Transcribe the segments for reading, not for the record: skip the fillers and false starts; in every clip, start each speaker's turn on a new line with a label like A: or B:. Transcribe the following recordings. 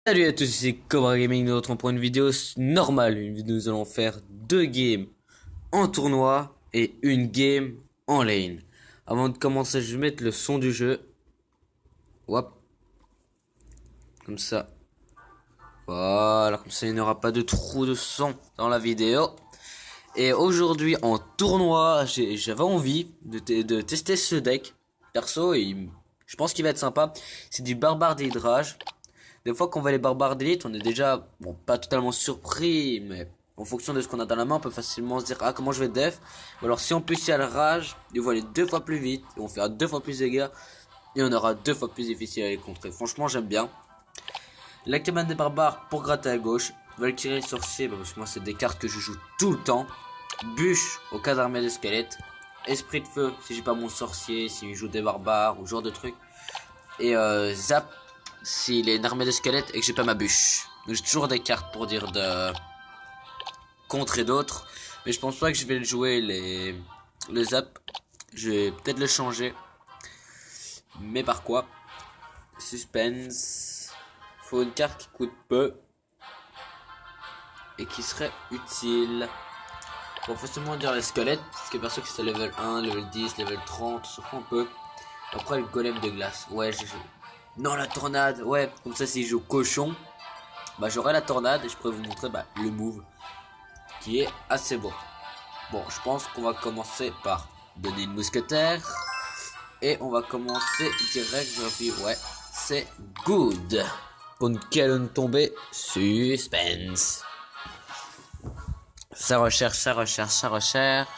A: Salut à tous, c'est Cobra Gaming. Nous retrouvons pour une vidéo normale. Une vidéo, nous allons faire 2 games en tournoi et une game en lane. Avant de commencer, je vais mettre le son du jeu. Hop. Comme ça. Voilà, comme ça il n'y aura pas de trou de son dans la vidéo. Et aujourd'hui en tournoi, j'avais envie de tester ce deck. Perso, je pense qu'il va être sympa. C'est du barbare d'hydrage. Des fois qu'on voit les barbares d'élite, on est déjà, bon, pas totalement surpris, mais en fonction de ce qu'on a dans la main, on peut facilement se dire, ah, comment je vais def. Ou alors, si on peut y aller rage, ils vont aller 2 fois plus vite, et on fera 2 fois plus de dégâts, et on aura 2 fois plus difficile à les contrer. Franchement, j'aime bien. La cabane des barbares pour gratter à gauche. Valkyrie sorcier, bah, parce que moi, c'est des cartes que je joue tout le temps. Bûche au cas d'armée de squelettes. Esprit de feu, si j'ai pas mon sorcier, si je joue des barbares, ou ce genre de trucs. Et zap, s'il est une armée de squelettes et que j'ai pas ma bûche. Donc j'ai toujours des cartes pour dire de contrer d'autres. Mais je pense pas que je vais le jouer le zap. Je vais peut-être le changer. Mais par quoi? Suspense. Faut une carte qui coûte peu. Et qui serait utile. Pour facilement dire les squelettes. Parce que perso que c'est level 1, level 10, level 30. On s'en fout un peu. Après le golem de glace. Ouais, non, la tornade, ouais, comme ça si je joue cochon, bah j'aurai la tornade et je pourrais vous montrer le move qui est assez beau. Bon, je pense qu'on va commencer par donner une mousquetaire et on va commencer direct, ouais, c'est good. Pour quelle tombée, suspense. Ça recherche, ça recherche, ça recherche.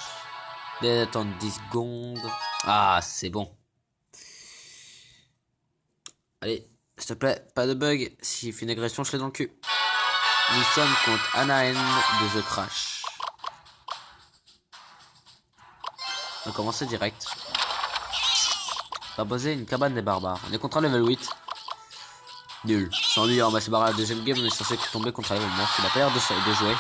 A: Bien attendre 10 secondes. Ah, c'est bon. Allez, s'il te plaît, pas de bug. S'il fait une agression, je l'ai dans le cul. Nous sommes contre Anahen de The Crash. On va commencer direct. On va poser une cabane des barbares. On est contre un level 8. Nul. Sans lui, on va se barrer à la deuxième game. On est censé tomber contre un level 9. Il a pas l'air de jouer.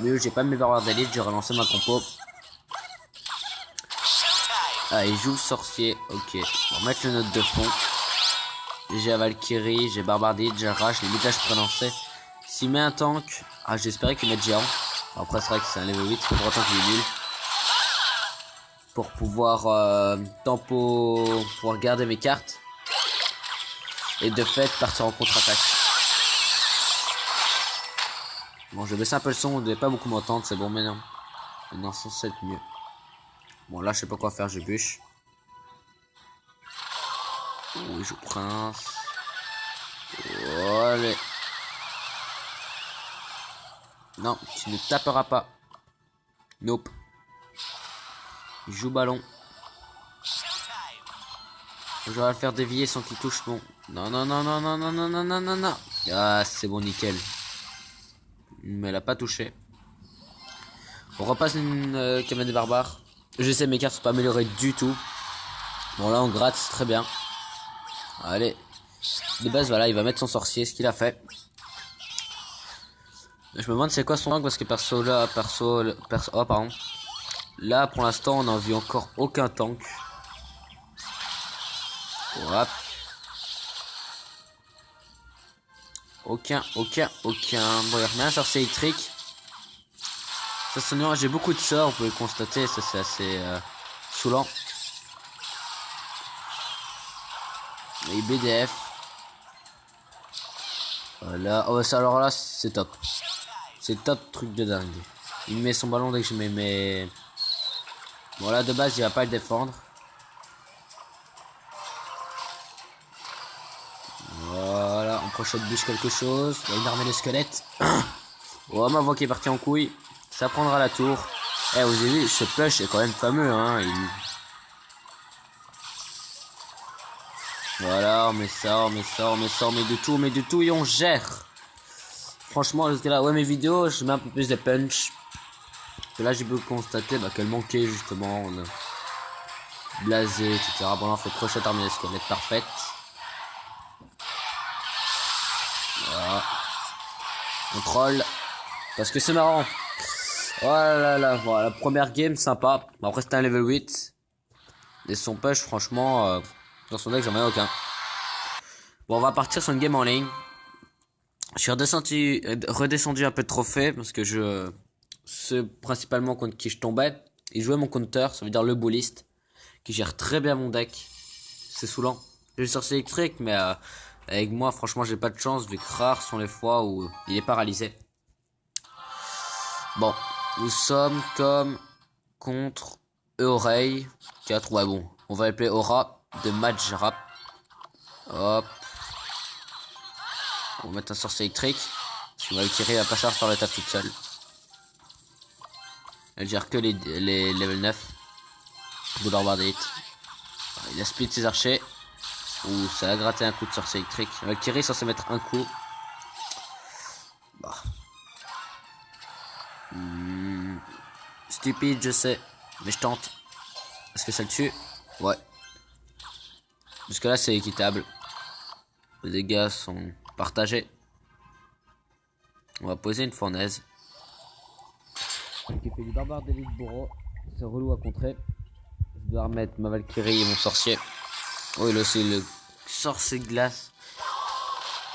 A: Nul, j'ai pas mes barbares d'élite. J'ai relancé ma compo. Ah, il joue sorcier, ok. On va mettre le note de fond. J'ai Valkyrie, j'ai Barbardie, j'ai Rage, les là je peux lancer. S'il met un tank, ah j'espérais qu'il mette géant. Après c'est vrai que c'est un level 8, c'est pour autant qu'il est nul. Pour pouvoir pouvoir garder mes cartes. Et de fait partir en contre-attaque. Bon, je vais baisser un peu le son, on devait pas beaucoup m'entendre, c'est bon maintenant. Maintenant c'est censé être mieux. Bon là je sais pas quoi faire, je bûche. Oui, je prince. Allez. Non, tu ne taperas pas. Nope. Il joue ballon. Je vais le faire dévier sans qu'il touche mon. Non, non, non, non, non, non, non, non, non, non, non. Ah, c'est bon, nickel. Mais elle a pas touché. On repasse une cabane des barbares. Je sais, mes cartes sont pas améliorées du tout. Bon, là, on gratte, c'est très bien. Allez. De base, voilà, il va mettre son sorcier, ce qu'il a fait. Je me demande c'est quoi son tank parce que perso, oh, pardon. Là, pour l'instant, on n'a vu encore aucun tank. Voilà. Aucun. Bon, il remet un sorcier électrique. Ça, c'est j'ai beaucoup de sorts, vous pouvez le constater, ça c'est assez saoulant. Et BDF. Voilà. Oh, ça, alors là, c'est top. C'est top, truc de dingue. Il met son ballon dès que je mets mes. Bon, là, de base, il va pas le défendre. Voilà, on prochaine bûche quelque chose. Il y a une armée de squelettes. Oh, ma voix qui est partie en couille. Ça prendra la tour. Eh, vous avez vu, ce push est quand même fameux, hein. Voilà, on met ça, on met de tout et on gère. Franchement, jusqu'à là, ouais, mes vidéos, je mets un peu plus de punch. Et là, j'ai pu constater qu'elle manquait justement. On a blasé, etc. Bon, là, on fait crochet armée de squelettes parfaite. Voilà. On troll. Parce que c'est marrant. Voilà, voilà, la première game, sympa. Bon, après, c'était un level 8. Et son push, franchement, Dans son deck, j'en ai aucun. Bon, on va partir sur une game en ligne. Je suis redescendu un peu de trophées parce que c'est principalement contre qui je tombais. Il jouait mon counter, ça veut dire le bulliste, qui gère très bien mon deck. C'est saoulant. J'ai le sorcier électrique, mais avec moi, franchement, j'ai pas de chance vu que rares sont les fois où il est paralysé. Bon, nous sommes comme contre Oreille 4. Ouais, bon, on va appeler Aura de Match Rap. Hop. On va mettre un sorcier électrique. Parce que Valkyrie va pas savoir faire le taf toute seule. Elle gère que les level 9 de Barbardate. Il a split ses archers. Ouh, ça a gratté un coup de sorcier électrique. Valkyrie est censé mettre un coup. Bah. Stupide, je sais. Mais je tente. Est-ce que ça le tue? Ouais. Jusque là, c'est équitable. Les dégâts sont partagés. On va poser une fournaise. Qui fait du barbare d'élite bourreau. C'est relou à contrer. Je dois remettre ma Valkyrie et mon sorcier. Oh, là c'est le sorcier glace.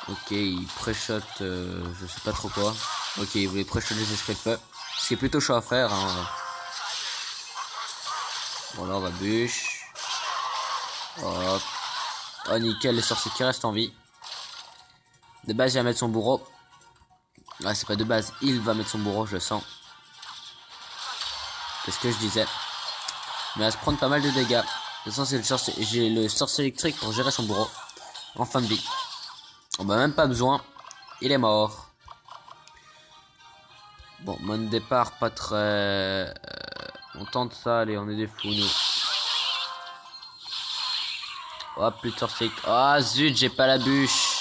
A: Ok, il pré-shot, je sais pas trop quoi. Ok, il voulait pré-shot les esprits de feu. Ce qui est plutôt chaud à faire. Hein. Bon, là on va bûche. Hop. Oh, nickel, les sorciers qui restent en vie. De base, il va mettre son bourreau. Ah, c'est pas de base, il va mettre son bourreau, je le sens. C'est ce que je disais. Mais à se prendre pas mal de dégâts. De toute façon, j'ai le sorcier électrique pour gérer son bourreau. En fin de vie. On n'a même pas besoin. Il est mort. Bon, mon départ pas très... on tente ça, allez, on est des fous, nous. Oh, plus de sorcier. Ah, zut, j'ai pas la bûche.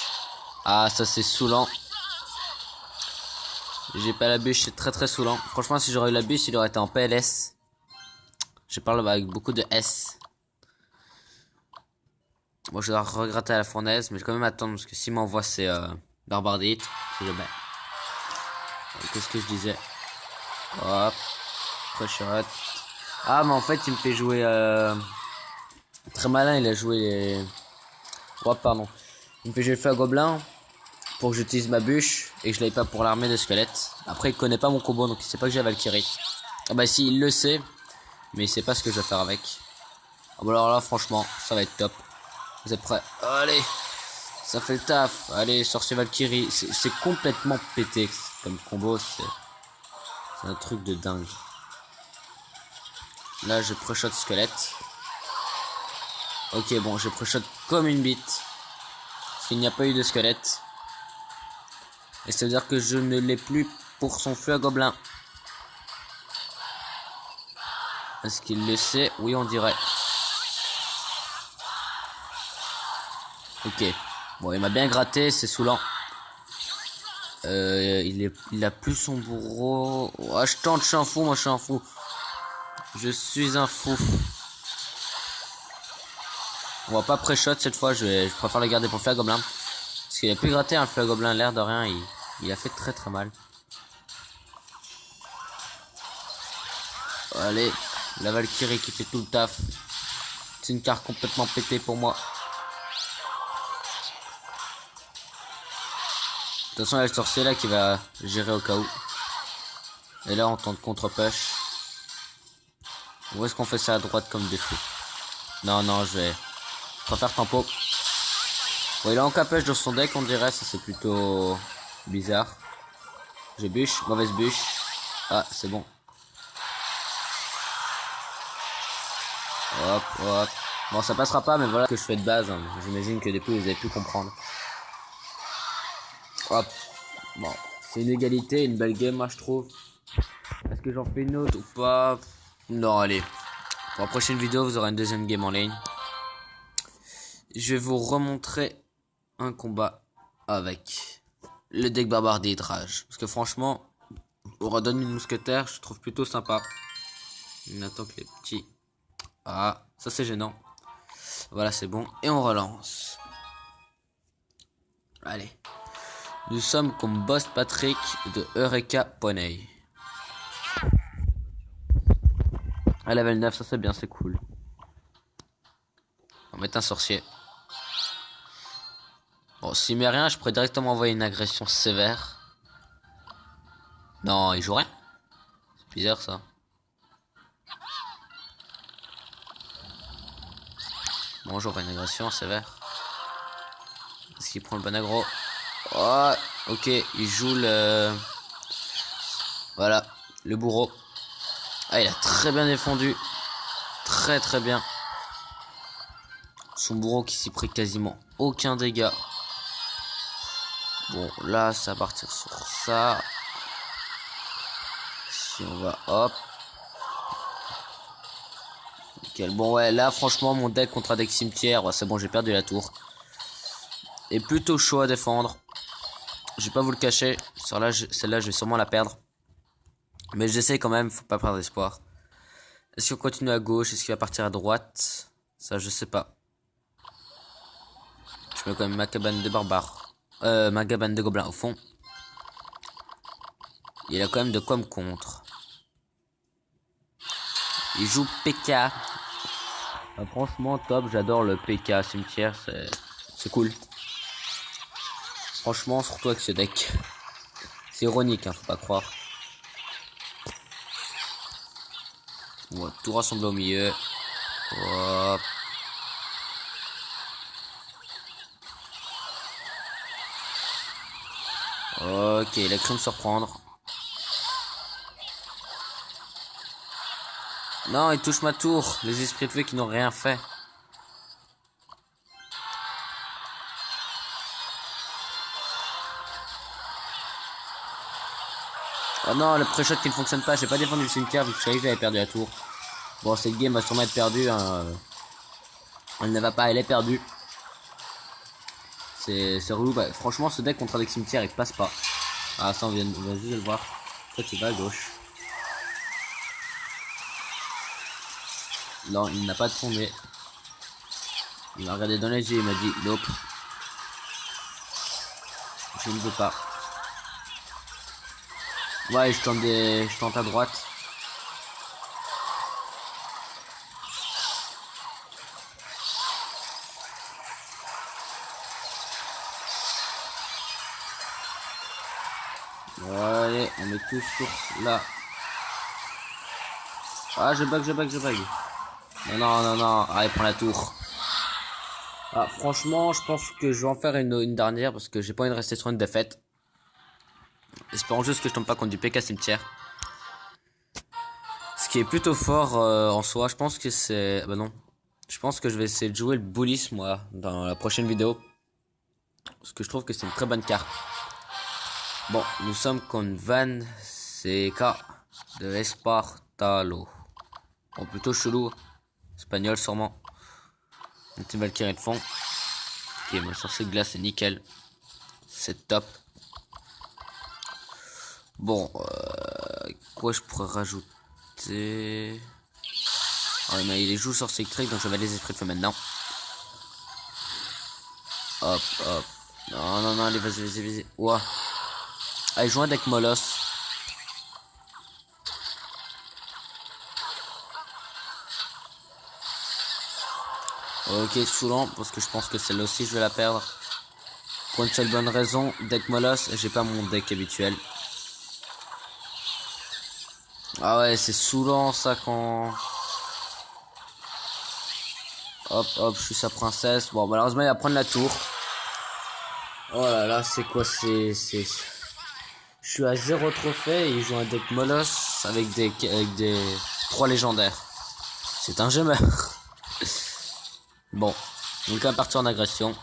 A: Ah, ça c'est saoulant. J'ai pas la bûche, c'est très très saoulant. Franchement, si j'aurais eu la bûche, il aurait été en PLS. Je parle avec beaucoup de S. Moi, je dois regretter à la fournaise, mais je vais quand même attendre parce que s'il m'envoie ses barbardite, c'est jamais. Qu'est-ce que je disais? Hop. Pré-shot. Ah, mais en fait, il me fait jouer... très malin, il a joué les... Oh, pardon. Il me fait jouer le feu à gobelin pour que j'utilise ma bûche et que je l'aille pas pour l'armée de squelettes. Après, il connaît pas mon combo, donc il sait pas que j'ai Valkyrie. Ah bah si, il le sait, mais il sait pas ce que je vais faire avec. Ah bah alors là, franchement, ça va être top. Vous êtes prêts? Allez, ça fait le taf. Allez, sorcier Valkyrie. C'est complètement pété comme combo. C'est un truc de dingue. Là, je pré-shot squelette. Ok, bon, je pré-shot comme une bite. Parce qu'il n'y a pas eu de squelette. Et ça veut dire que je ne l'ai plus pour son feu à gobelin. Est-ce qu'il le sait? Oui, on dirait. Ok. Bon, il m'a bien gratté, c'est saoulant. Il a plus son bourreau. Oh, je tente, je suis un fou, moi je suis un fou. Je suis un fou. On va pas pré-shot cette fois, je préfère le garder pour le feu à gobelin. Parce qu'il a plus gratté un feu à gobelin, l'air de rien, il a fait très très mal. Allez, la Valkyrie qui fait tout le taf. C'est une carte complètement pétée pour moi. De toute façon, il y a le sorcier là qui va gérer au cas où. Et là, on tente contre-push. Où est-ce qu'on fait ça à droite comme des fous? Non, non, je préfère tempo. Bon, il a encore push dans son deck, on dirait. Ça, c'est plutôt bizarre. J'ai bûche, mauvaise bûche. Ah, c'est bon. Hop, hop. Bon, ça passera pas, mais voilà que je fais de base. Hein. J'imagine que depuis, vous avez pu comprendre. Hop. Bon, c'est une égalité, une belle game, moi, je trouve. Est-ce que j'en fais une autre ou pas? Non, allez. Pour la prochaine vidéo, vous aurez une deuxième game en ligne. Je vais vous remontrer un combat avec le deck barbare des Rage. Parce que franchement, on redonne une mousquetaire, je trouve plutôt sympa. On attend que les petits... Ah, ça c'est gênant. Voilà, c'est bon. Et on relance. Allez. Nous sommes comme Boss Patrick de Eureka Poney. À level 9, ça c'est bien, c'est cool. On va mettre un sorcier. Bon, s'il met rien, je pourrais directement envoyer une agression sévère. Non, il joue rien. C'est bizarre ça. Bon, j'envoie une agression sévère. Est-ce qu'il prend le bon aggro? Oh, ok, il joue le... Voilà, le bourreau. Ah, il a très bien défendu. Très très bien. Son bourreau qui s'y pris quasiment aucun dégât. Bon, là, ça va partir sur ça. Si on va, hop. Nickel. Bon, ouais, là, franchement, mon deck contre un deck cimetière, ouais, c'est bon, j'ai perdu la tour. Est plutôt chaud à défendre. Je vais pas vous le cacher. Celle-là, je vais sûrement la perdre. Mais j'essaie quand même, faut pas perdre espoir. Est-ce qu'on continue à gauche? Est-ce qu'il va partir à droite? Ça, je sais pas. Je mets quand même ma cabane de barbares. Ma cabane de gobelins au fond. Il a quand même de quoi me contre. Il joue PK. Ah, franchement, top. J'adore le PK cimetière. C'est cool. Franchement, surtout avec ce deck. C'est ironique, hein, faut pas croire. On va tout rassembler au milieu. Hop. Ok, il a cru me surprendre. Non, il touche ma tour. Les esprits de feu qui n'ont rien fait. Oh non, le pré-shot qui ne fonctionne pas. J'ai pas défendu le cimetière vu que je savais que j'avais perdu la tour. Bon, cette game va sûrement être perdue. Hein. Elle ne va pas, elle est perdue. C'est relou. Bah, franchement, ce deck contre un deck cimetière, il passe pas. Ah, ça, on vient juste de le voir. En fait, il va à gauche. Non, il n'a pas tourné. Il m'a regardé dans les yeux, il m'a dit nope. Je ne veux pas. Ouais, je tente à droite. Allez, on met tout sur là. Ah, je bug. Non, non, non, non. Ah, il prend la tour. Ah, franchement, je pense que je vais en faire une dernière parce que j'ai pas envie de rester sur une défaite. Espérons juste que je tombe pas contre du PK cimetière. Ce qui est plutôt fort en soi. Je pense que c'est... Bah non. Je pense que je vais essayer de jouer le bullis, moi, dans la prochaine vidéo. Parce que je trouve que c'est une très bonne carte. Bon, nous sommes contre Van Seca de Espartalo. Bon, plutôt chelou. Espagnol, sûrement. Un petit Valkyrie de fond. Ok, mon sorcier de glace, c'est nickel. C'est top. Bon, quoi je pourrais rajouter? Oh, mais il joue sorcier électrique, donc je vais les esprits de feu maintenant. Hop, hop. Non, non, non, allez, vas-y. Ouah. Ah, il joue un deck Moloss. Ok, saoulant, parce que je pense que celle-là aussi, je vais la perdre. Pour une seule bonne raison, deck Moloss, j'ai pas mon deck habituel. Ah ouais, c'est saoulant ça quand... Hop, hop, je suis sa princesse. Bon, malheureusement, il va prendre la tour. Oh là là, c'est quoi, c'est... Je suis à 0 trophée et il joue un deck Moloss avec des 3 légendaires. C'est un gemeur. Bon, on va partir en agression.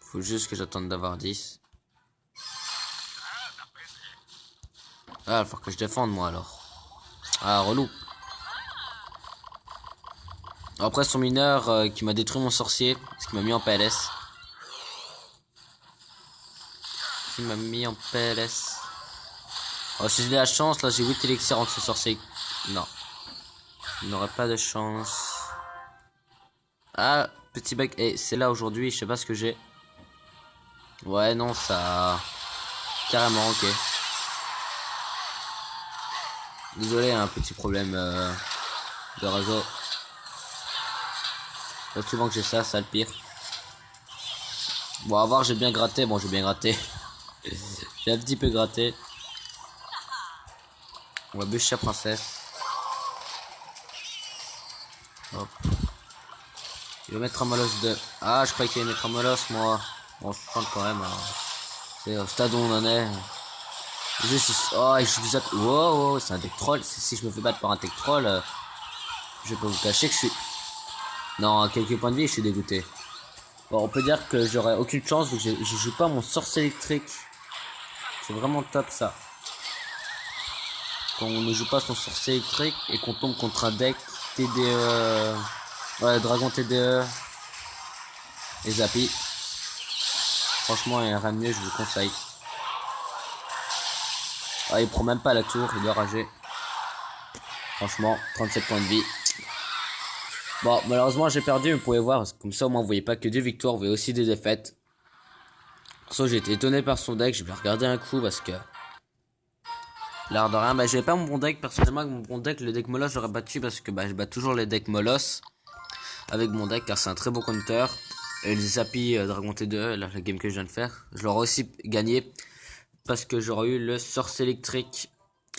A: Faut juste que j'attende d'avoir 10. Ah, il faut que je défende moi alors. Ah, relou. Après son mineur qui m'a détruit mon sorcier, ce qui m'a mis en PLS. Qui m'a mis en PLS. Oh, si j'ai de la chance, là j'ai 8 élixirs entre ce sorcier. Non. Il n'aurait pas de chance. Ah, petit bug. Et c'est là aujourd'hui, je sais pas ce que j'ai. Ouais, non, ça... Carrément, ok. Désolé, un petit problème de réseau. Souvent que j'ai ça, ça le pire. Bon, à voir, j'ai bien gratté. Bon, j'ai bien gratté. J'ai un petit peu gratté. On va bûcher la princesse. Hop. Il va mettre un molosse de... Ah, je croyais qu'il allait mettre un molosse, moi. Bon, je pense quand même. Hein. C'est au stade où on en est. Juste... Oh, je vous app... Wow, wow, c'est un deck troll. Si je me fais battre par un deck troll, je vais pas vous cacher que je suis... Non, à quelques points de vie, je suis dégoûté. Bon, on peut dire que j'aurais aucune chance vu que je joue pas mon sorcier électrique. C'est vraiment top, ça. Quand on ne joue pas son sorcier électrique et qu'on tombe contre un deck TDE... Ouais, Dragon TDE et Zappy. Franchement, il n'y a rien de mieux, je vous conseille. Ah, il prend même pas la tour, il doit rager. Franchement, 37 points de vie. Bon, malheureusement, j'ai perdu, vous pouvez voir. Comme ça, au moins, vous voyez pas que des victoires, vous voyez aussi des défaites. Soit j'ai été étonné par son deck, je vais regarder un coup parce que... L'air de rien, bah j'avais pas mon bon deck, personnellement avec mon bon deck, le deck Moloss j'aurais battu parce que bah je bats toujours les decks Moloss avec mon deck car c'est un très bon counter. Et les Zappy Dragon T2, là, la game que je viens de faire, je l'aurais aussi gagné parce que j'aurais eu le sorcier électrique,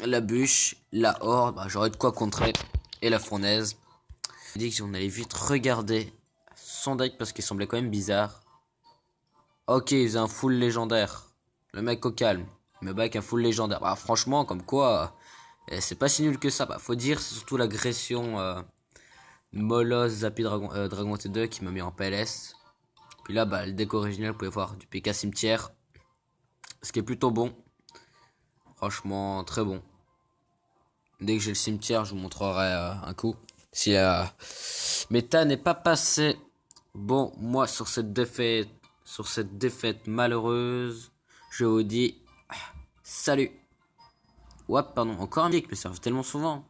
A: la bûche, la horde, bah j'aurais de quoi contrer, et la fournaise. J'ai dit qu'on allait vite regarder son deck parce qu'il semblait quand même bizarre. Ok, il faisait un full légendaire, le mec au calme. Me bat avec un full légendaire. Bah franchement, comme quoi, c'est pas si nul que ça. Bah faut dire, c'est surtout l'agression Moloss, Zappy Dragon T2 qui m'a mis en PLS. Puis là, bah le deck original, vous pouvez voir du PK cimetière. Ce qui est plutôt bon. Franchement, très bon. Dès que j'ai le cimetière, je vous montrerai un coup. Si la méta n'est pas passée. Bon, moi sur cette défaite malheureuse, je vous dis... Salut. Ouais, pardon, encore un mic, mais ça arrive tellement souvent.